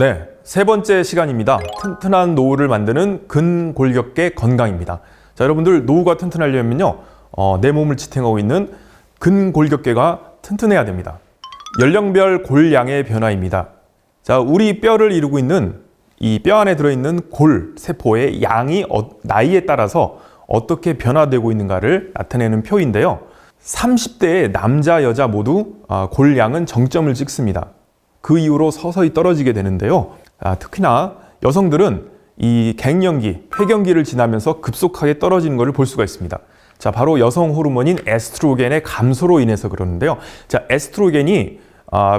네, 세 번째 시간입니다. 튼튼한 노후를 만드는 근골격계 건강입니다. 자, 여러분들 노후가 튼튼하려면요, 내 몸을 지탱하고 있는 근골격계가 튼튼해야 됩니다. 연령별 골양의 변화입니다. 자, 우리 뼈를 이루고 있는 이 뼈 안에 들어있는 골 세포의 양이 나이에 따라서 어떻게 변화되고 있는가를 나타내는 표인데요. 30대의 남자, 여자 모두 골양은 정점을 찍습니다. 그 이후로 서서히 떨어지게 되는데요. 특히나 여성들은 이 갱년기, 폐경기를 지나면서 급속하게 떨어지는 것을 볼 수가 있습니다. 자, 바로 여성 호르몬인 에스트로겐의 감소로 인해서 그러는데요. 자, 에스트로겐이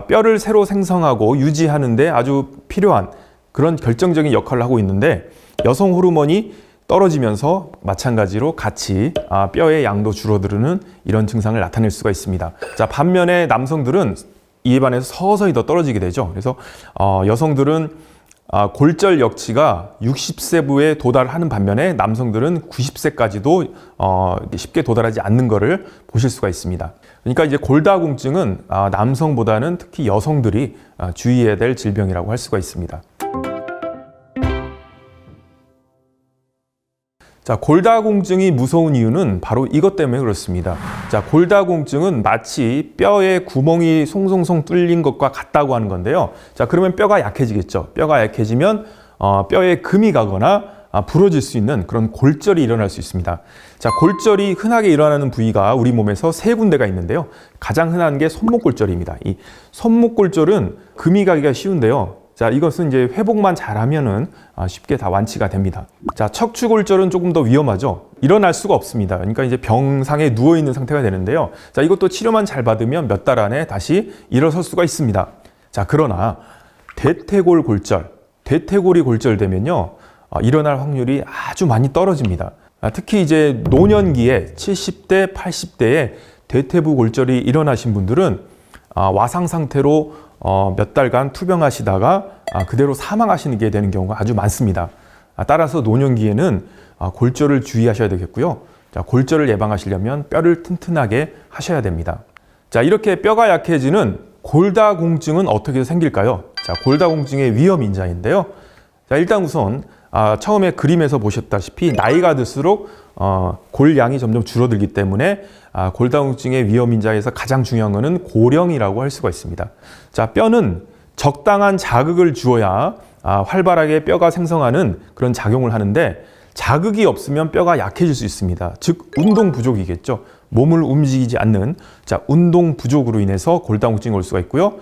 뼈를 새로 생성하고 유지하는 데 아주 필요한 그런 결정적인 역할을 하고 있는데, 여성 호르몬이 떨어지면서 마찬가지로 같이 뼈의 양도 줄어드는 이런 증상을 나타낼 수가 있습니다. 자, 반면에 남성들은 이에 반해서 서서히 더 떨어지게 되죠. 그래서 여성들은 골절 역치가 60세부에 도달하는 반면에 남성들은 90세까지도 쉽게 도달하지 않는 것을 보실 수가 있습니다. 그러니까 이제 골다공증은 남성보다는 특히 여성들이 주의해야 될 질병이라고 할 수가 있습니다. 자, 골다공증이 무서운 이유는 바로 이것 때문에 그렇습니다. 자, 골다공증은 마치 뼈에 구멍이 송송송 뚫린 것과 같다고 하는 건데요. 자, 그러면 뼈가 약해지겠죠. 뼈가 약해지면 뼈에 금이 가거나 부러질 수 있는 그런 골절이 일어날 수 있습니다. 자, 골절이 흔하게 일어나는 부위가 우리 몸에서 세 군데가 있는데요. 가장 흔한 게 손목골절입니다. 이 손목골절은 금이 가기가 쉬운데요. 자, 이것은 이제 회복만 잘하면은 쉽게 다 완치가 됩니다. 자, 척추골절은 조금 더 위험하죠. 일어날 수가 없습니다. 그러니까 이제 병상에 누워 있는 상태가 되는데요. 자, 이것도 치료만 잘 받으면 몇 달 안에 다시 일어설 수가 있습니다. 자, 그러나 대퇴골 골절, 대퇴골이 골절되면요, 일어날 확률이 아주 많이 떨어집니다. 특히 이제 노년기에 70대, 80대에 대퇴부 골절이 일어나신 분들은 와상 상태로 몇 달간 투병하시다가 그대로 사망하시게 되는 경우가 아주 많습니다. 따라서 노년기에는 골절을 주의하셔야 되겠고요. 자, 골절을 예방하시려면 뼈를 튼튼하게 하셔야 됩니다. 자, 이렇게 뼈가 약해지는 골다공증은 어떻게 생길까요? 자, 골다공증의 위험 인자인데요. 자, 일단 우선 처음에 그림에서 보셨다시피 나이가 들수록 골양이 점점 줄어들기 때문에 골다공증의 위험 인자에서 가장 중요한 것은 고령이라고 할 수가 있습니다. 자, 뼈는 적당한 자극을 주어야 활발하게 뼈가 생성하는 그런 작용을 하는데, 자극이 없으면 뼈가 약해질 수 있습니다. 즉 운동 부족이겠죠. 몸을 움직이지 않는 운동 부족으로 인해서 골다공증이 올 수가 있고요.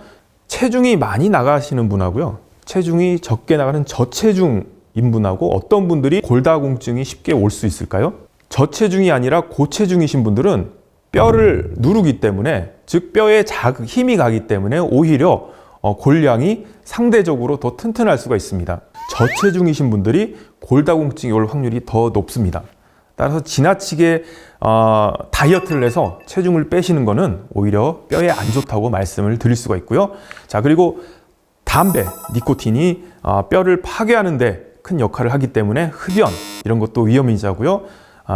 체중이 많이 나가시는 분하고요, 체중이 적게 나가는 저체중 인분하고 어떤 분들이 골다공증이 쉽게 올 수 있을까요? 저체중이 아니라 고체중이신 분들은 뼈를 누르기 때문에, 즉 뼈에 자극, 힘이 가기 때문에 오히려 골량이 상대적으로 더 튼튼할 수가 있습니다. 저체중이신 분들이 골다공증이 올 확률이 더 높습니다. 따라서 지나치게 다이어트를 해서 체중을 빼시는 것은 오히려 뼈에 안 좋다고 말씀을 드릴 수가 있고요. 자, 그리고 담배, 니코틴이 뼈를 파괴하는 데 큰 역할을 하기 때문에 흡연, 이런 것도 위험인자고요.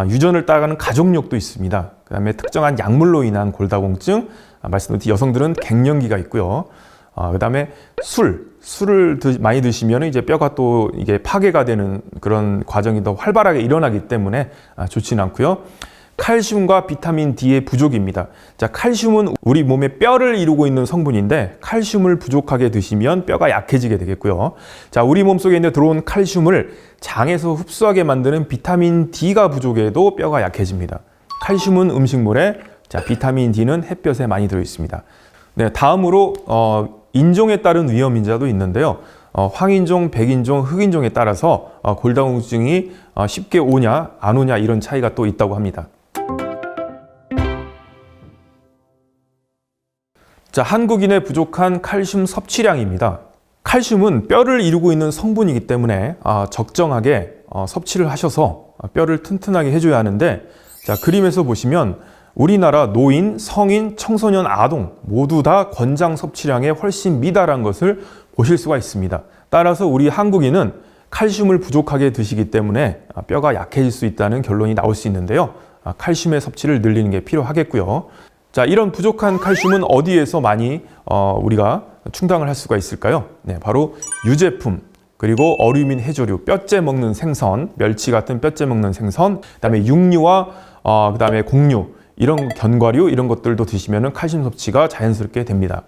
유전을 따라가는 가족력도 있습니다. 그 다음에 특정한 약물로 인한 골다공증, 말씀드린 여성들은 갱년기가 있고요. 그 다음에 술을 많이 드시면 이제 뼈가 또 이게 파괴가 되는 그런 과정이 더 활발하게 일어나기 때문에 좋지는 않고요. 칼슘과 비타민 D의 부족입니다. 자, 칼슘은 우리 몸의 뼈를 이루고 있는 성분인데, 칼슘을 부족하게 드시면 뼈가 약해지게 되겠고요. 자, 우리 몸속에 들어온 칼슘을 장에서 흡수하게 만드는 비타민 D가 부족해도 뼈가 약해집니다. 칼슘은 음식물에, 자, 비타민 D는 햇볕에 많이 들어 있습니다. 네, 다음으로 인종에 따른 위험 인자도 있는데요. 황인종, 백인종, 흑인종에 따라서 골다공증이 쉽게 오냐 안 오냐 이런 차이가 또 있다고 합니다. 자, 한국인의 부족한 칼슘 섭취량입니다. 칼슘은 뼈를 이루고 있는 성분이기 때문에 적정하게 섭취를 하셔서 뼈를 튼튼하게 해줘야 하는데, 자, 그림에서 보시면 우리나라 노인, 성인, 청소년, 아동 모두 다 권장 섭취량에 훨씬 미달한 것을 보실 수가 있습니다. 따라서 우리 한국인은 칼슘을 부족하게 드시기 때문에 뼈가 약해질 수 있다는 결론이 나올 수 있는데요. 칼슘의 섭취를 늘리는 게 필요하겠고요. 자, 이런 부족한 칼슘은 어디에서 많이 우리가 충당을 할 수가 있을까요? 네, 바로 유제품, 그리고 어류민 해조류, 뼈째 먹는 생선, 멸치 같은 뼈째 먹는 생선, 그다음에 육류와 그다음에 곡류, 이런 견과류 이런 것들도 드시면은 칼슘 섭취가 자연스럽게 됩니다.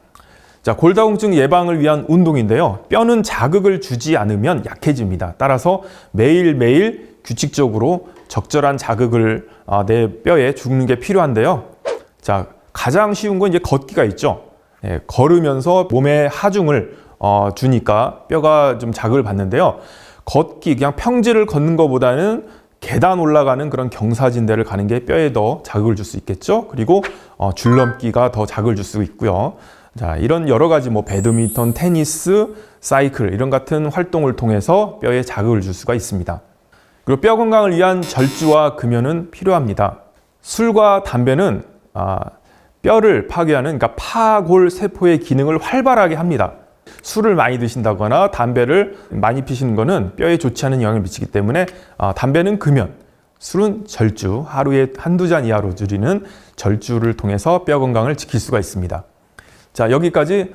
자, 골다공증 예방을 위한 운동인데요. 뼈는 자극을 주지 않으면 약해집니다. 따라서 매일매일 규칙적으로 적절한 자극을 내 뼈에 주는 게 필요한데요. 자, 가장 쉬운 건 이제 걷기가 있죠. 예, 걸으면서 몸에 하중을 주니까 뼈가 좀 자극을 받는데요. 걷기, 그냥 평지를 걷는 것보다는 계단 올라가는 그런 경사진대를 가는 게 뼈에 더 자극을 줄 수 있겠죠. 그리고 줄넘기가 더 자극을 줄 수 있고요. 자, 이런 여러 가지 뭐 배드민턴, 테니스, 사이클 이런 같은 활동을 통해서 뼈에 자극을 줄 수가 있습니다. 그리고 뼈 건강을 위한 절주와 금연은 필요합니다. 술과 담배는 뼈를 파괴하는, 그러니까 파골 세포의 기능을 활발하게 합니다. 술을 많이 드신다거나 담배를 많이 피시는 것은 뼈에 좋지 않은 영향을 미치기 때문에 담배는 금연, 술은 절주, 하루에 한두 잔 이하로 줄이는 절주를 통해서 뼈 건강을 지킬 수가 있습니다. 자, 여기까지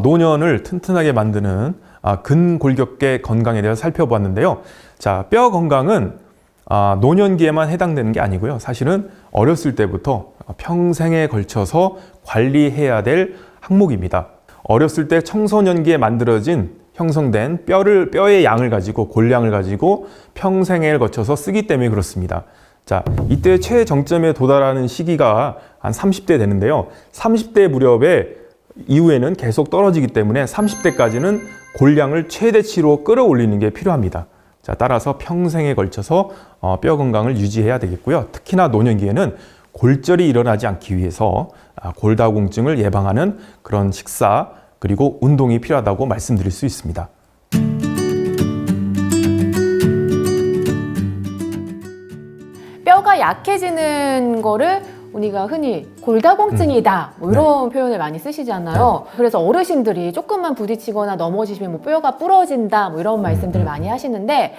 노년을 튼튼하게 만드는 근골격계 건강에 대해서 살펴보았는데요. 자, 뼈 건강은 노년기에만 해당되는 게 아니고요. 사실은 어렸을 때부터 평생에 걸쳐서 관리해야 될 항목입니다. 어렸을 때 청소년기에 만들어진 형성된 뼈의 양을 가지고, 골량을 가지고 평생을 거쳐서 쓰기 때문에 그렇습니다. 자, 이때 최정점에 도달하는 시기가 한 30대 되는데요. 30대 무렵에 이후에는 계속 떨어지기 때문에 30대까지는 골량을 최대치로 끌어올리는 게 필요합니다. 자, 따라서 평생에 걸쳐서 뼈 건강을 유지해야 되겠고요. 특히나 노년기에는 골절이 일어나지 않기 위해서 골다공증을 예방하는 그런 식사 그리고 운동이 필요하다고 말씀드릴 수 있습니다. 뼈가 약해지는 거를 우리가 흔히 골다공증이다 뭐 이런 표현을 많이 쓰시잖아요. 그래서 어르신들이 조금만 부딪히거나 넘어지시면 뭐 뼈가 부러진다 뭐 이런 말씀들을 많이 하시는데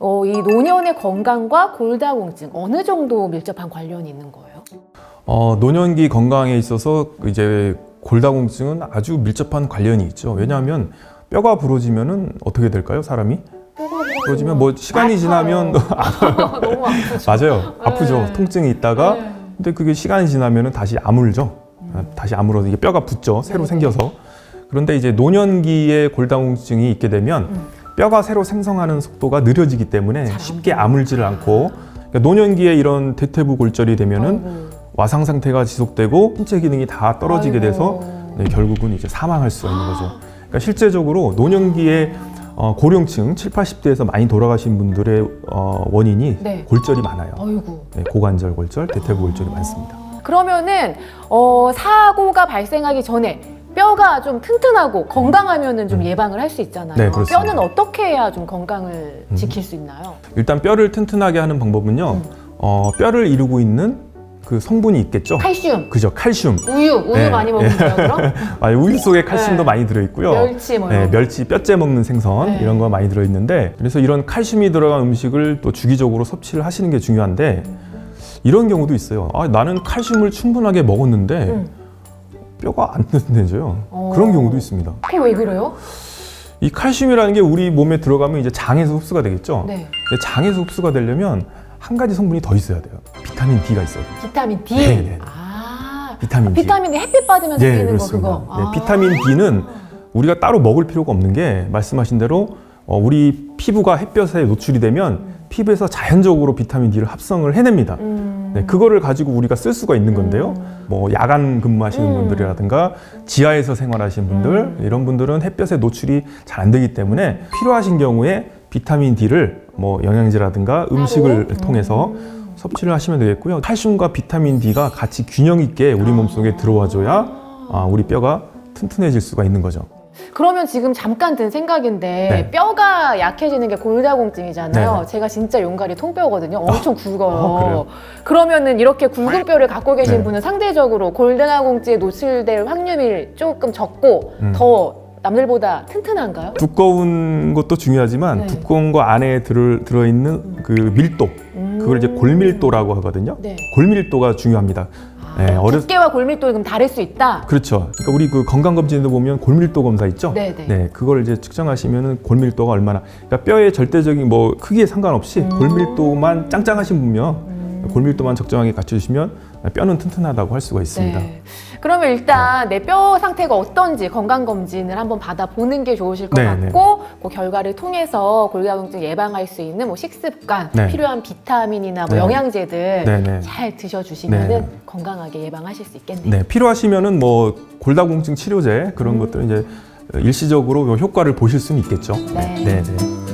이 노년의 건강과 골다공증 어느 정도 밀접한 관련이 있는 거예요? 노년기 건강에 있어서 이제 골다공증은 아주 밀접한 관련이 있죠. 왜냐하면 뼈가 부러지면은 어떻게 될까요, 사람이? 부러지면 뭐 시간이 지나면 너무 아프죠. 맞아요, 아프죠. 네. 통증이 있다가 네. 근데 그게 시간이 지나면은 다시 아물죠. 다시 아물어서 이게 뼈가 붙죠. 새로 생겨서. 그런데 이제 노년기에 골다공증이 있게 되면 뼈가 새로 생성하는 속도가 느려지기 때문에 쉽게 아물지를 않고, 그러니까 노년기에 이런 대퇴부 골절이 되면은 와상 상태가 지속되고 신체 기능이 다 떨어지게 돼서 결국은 이제 사망할 수가 있는 거죠. 그러니까 실제적으로 노년기에 고령층 7, 80대에서 많이 돌아가신 분들의 원인이 골절이 많아요. 네, 고관절 골절, 대퇴부 골절이 많습니다. 그러면은 사고가 발생하기 전에 뼈가 좀 튼튼하고 건강하면은 좀 예방을 할 수 있잖아요. 네, 그렇습니다. 뼈는 어떻게 해야 좀 건강을 지킬 수 있나요? 일단 뼈를 튼튼하게 하는 방법은요. 뼈를 이루고 있는 그 성분이 있겠죠. 칼슘. 그죠, 칼슘. 우유 네. 많이 먹으면 돼요, 그럼? 우유 속에 칼슘도 많이 들어있고요. 멸치 뭐 이런 거. 멸치, 뼈째 먹는 생선 이런 거 많이 들어있는데, 그래서 이런 칼슘이 들어간 음식을 또 주기적으로 섭취를 하시는 게 중요한데, 이런 경우도 있어요. 나는 칼슘을 충분하게 먹었는데 뼈가 안 튼튼해져요. 그런 경우도 있습니다. 그게 왜 그래요? 이 칼슘이라는 게 우리 몸에 들어가면 이제 장에서 흡수가 되겠죠. 네. 근데 장에서 흡수가 되려면 한 가지 성분이 더 있어야 돼요. 비타민 D가 있어야 돼요. 비타민 D. 네. 비타민 D. 비타민이 햇빛 받으면 생기는 거 그렇습니다. 그거. 네, 비타민 D는 우리가 따로 먹을 필요가 없는 게, 말씀하신 대로 우리 피부가 햇볕에 노출이 되면 피부에서 자연적으로 비타민 D를 합성을 해냅니다. 네, 그거를 가지고 우리가 쓸 수가 있는 건데요. 뭐 야간 근무하시는 분들이라든가 지하에서 생활하시는 분들, 이런 분들은 햇볕에 노출이 잘 안 되기 때문에 필요하신 경우에 비타민 D를 뭐 영양제라든가 음식을 통해서 섭취를 하시면 되겠고요. 칼슘과 비타민 D가 같이 균형 있게 우리 몸속에 들어와줘야 우리 뼈가 튼튼해질 수가 있는 거죠. 그러면 지금 잠깐 든 생각인데 뼈가 약해지는 게 골다공증이잖아요. 제가 진짜 용가리 통뼈거든요. 엄청 굵어요. 그래요? 그러면은 이렇게 굵은 뼈를 갖고 계신 분은 상대적으로 골다공증에 노출될 확률이 조금 적고 더 남들보다 튼튼한가요? 두꺼운 것도 중요하지만 두꺼운 거 안에 들어있는 그 밀도, 그걸 이제 골밀도라고 하거든요. 골밀도가 중요합니다. 네, 두께와 골밀도가 그럼 다를 수 있다. 그렇죠. 그러니까 우리 그 건강검진에도 보면 골밀도 검사 있죠? 네네. 네, 그걸 이제 측정하시면은 골밀도가 얼마나, 그러니까 뼈의 절대적인 뭐 크기에 상관없이 골밀도만 짱짱하신 분면 골밀도만 적정하게 갖춰주시면 뼈는 튼튼하다고 할 수가 있습니다. 네. 그러면 일단 내 뼈 상태가 어떤지 건강검진을 한번 받아보는 게 좋으실 것 네, 같고 그 결과를 통해서 골다공증 예방할 수 있는 뭐 식습관, 네. 필요한 비타민이나 뭐 네. 영양제들 네, 네. 잘 드셔주시면 네. 건강하게 예방하실 수 있겠네요. 네, 필요하시면은 뭐 골다공증 치료제 그런 것들은 이제 일시적으로 효과를 보실 수는 있겠죠. 네. 네, 네.